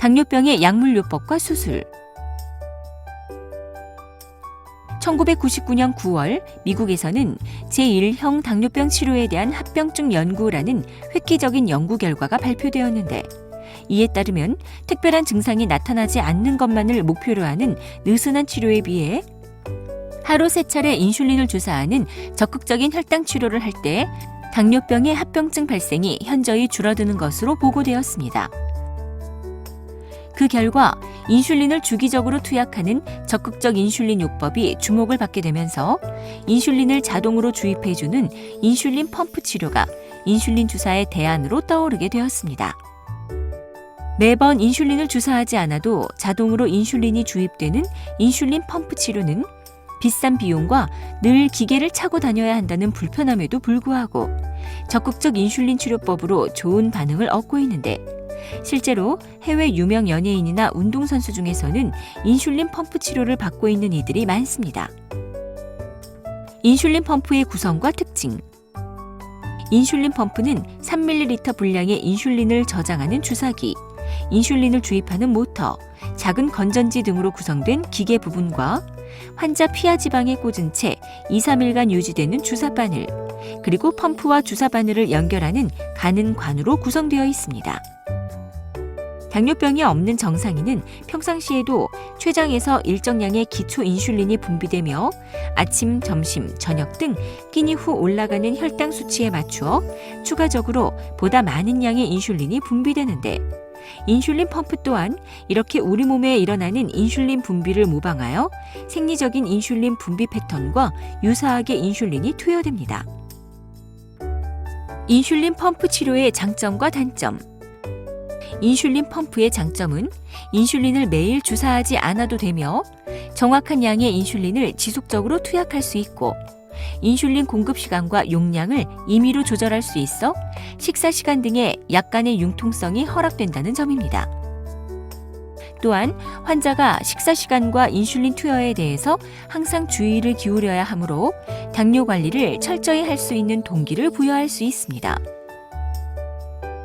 당뇨병의 약물요법과 수술. 1999년 9월 미국에서는 제1형 당뇨병 치료에 대한 합병증 연구라는 획기적인 연구 결과가 발표되었는데, 이에 따르면 특별한 증상이 나타나지 않는 것만을 목표로 하는 느슨한 치료에 비해 하루 3차례 인슐린을 주사하는 적극적인 혈당 치료를 할 때 당뇨병의 합병증 발생이 현저히 줄어드는 것으로 보고되었습니다. 그 결과 인슐린을 주기적으로 투약하는 적극적 인슐린 요법이 주목을 받게 되면서 인슐린을 자동으로 주입해주는 인슐린 펌프 치료가 인슐린 주사의 대안으로 떠오르게 되었습니다. 매번 인슐린을 주사하지 않아도 자동으로 인슐린이 주입되는 인슐린 펌프 치료는 비싼 비용과 늘 기계를 차고 다녀야 한다는 불편함에도 불구하고 적극적 인슐린 치료법으로 좋은 반응을 얻고 있는데, 실제로 해외 유명 연예인이나 운동선수 중에서는 인슐린 펌프 치료를 받고 있는 이들이 많습니다. 인슐린 펌프의 구성과 특징. 인슐린 펌프는 3ml 분량의 인슐린을 저장하는 주사기, 인슐린을 주입하는 모터, 작은 건전지 등으로 구성된 기계 부분과 환자 피하 지방에 꽂은 채 2-3일간 유지되는 주사 바늘, 그리고 펌프와 주사 바늘을 연결하는 가는 관으로 구성되어 있습니다. 당뇨병이 없는 정상인은 평상시에도 췌장에서 일정량의 기초 인슐린이 분비되며 아침, 점심, 저녁 등 끼니 후 올라가는 혈당 수치에 맞추어 추가적으로 보다 많은 양의 인슐린이 분비되는데, 인슐린 펌프 또한 이렇게 우리 몸에 일어나는 인슐린 분비를 모방하여 생리적인 인슐린 분비 패턴과 유사하게 인슐린이 투여됩니다. 인슐린 펌프 치료의 장점과 단점. 인슐린 펌프의 장점은 인슐린을 매일 주사하지 않아도 되며 정확한 양의 인슐린을 지속적으로 투약할 수 있고, 인슐린 공급 시간과 용량을 임의로 조절할 수 있어 식사 시간 등의 약간의 융통성이 허락된다는 점입니다. 또한 환자가 식사 시간과 인슐린 투여에 대해서 항상 주의를 기울여야 하므로 당뇨 관리를 철저히 할 수 있는 동기를 부여할 수 있습니다.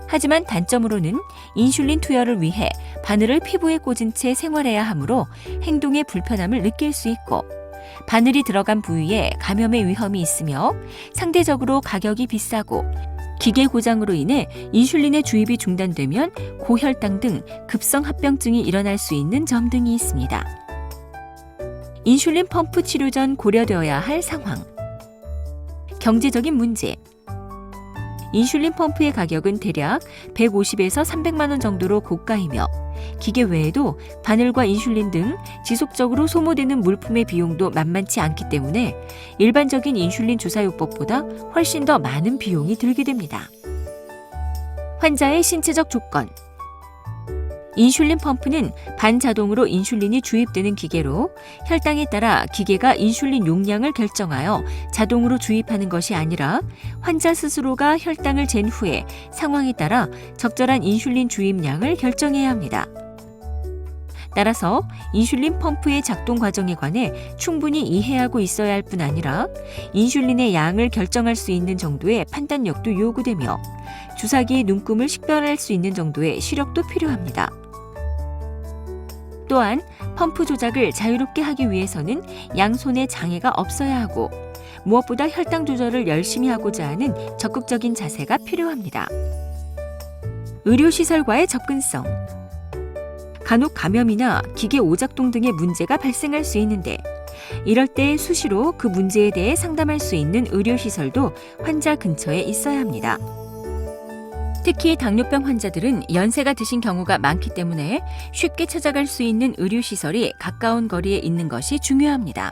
하지만 단점으로는 인슐린 투여를 위해 바늘을 피부에 꽂은 채 생활해야 하므로 행동에 불편함을 느낄 수 있고, 바늘이 들어간 부위에 감염의 위험이 있으며 상대적으로 가격이 비싸고, 기계 고장으로 인해 인슐린의 주입이 중단되면 고혈당 등 급성 합병증이 일어날 수 있는 점 등이 있습니다. 인슐린 펌프 치료 전 고려되어야 할 상황. 경제적인 문제. 인슐린 펌프의 가격은 대략 150에서 300만 원 정도로 고가이며, 기계 외에도 바늘과 인슐린 등 지속적으로 소모되는 물품의 비용도 만만치 않기 때문에 일반적인 인슐린 주사요법보다 훨씬 더 많은 비용이 들게 됩니다. 환자의 신체적 조건. 인슐린 펌프는 반자동으로 인슐린이 주입되는 기계로 혈당에 따라 기계가 인슐린 용량을 결정하여 자동으로 주입하는 것이 아니라 환자 스스로가 혈당을 잰 후에 상황에 따라 적절한 인슐린 주입량을 결정해야 합니다. 따라서 인슐린 펌프의 작동 과정에 관해 충분히 이해하고 있어야 할 뿐 아니라 인슐린의 양을 결정할 수 있는 정도의 판단력도 요구되며 주사기의 눈금을 식별할 수 있는 정도의 시력도 필요합니다. 또한 펌프 조작을 자유롭게 하기 위해서는 양손에 장애가 없어야 하고, 무엇보다 혈당 조절을 열심히 하고자 하는 적극적인 자세가 필요합니다. 의료시설과의 접근성. 간혹 감염이나 기계 오작동 등의 문제가 발생할 수 있는데, 이럴 때 수시로 그 문제에 대해 상담할 수 있는 의료시설도 환자 근처에 있어야 합니다. 특히 당뇨병 환자들은 연세가 드신 경우가 많기 때문에 쉽게 찾아갈 수 있는 의료시설이 가까운 거리에 있는 것이 중요합니다.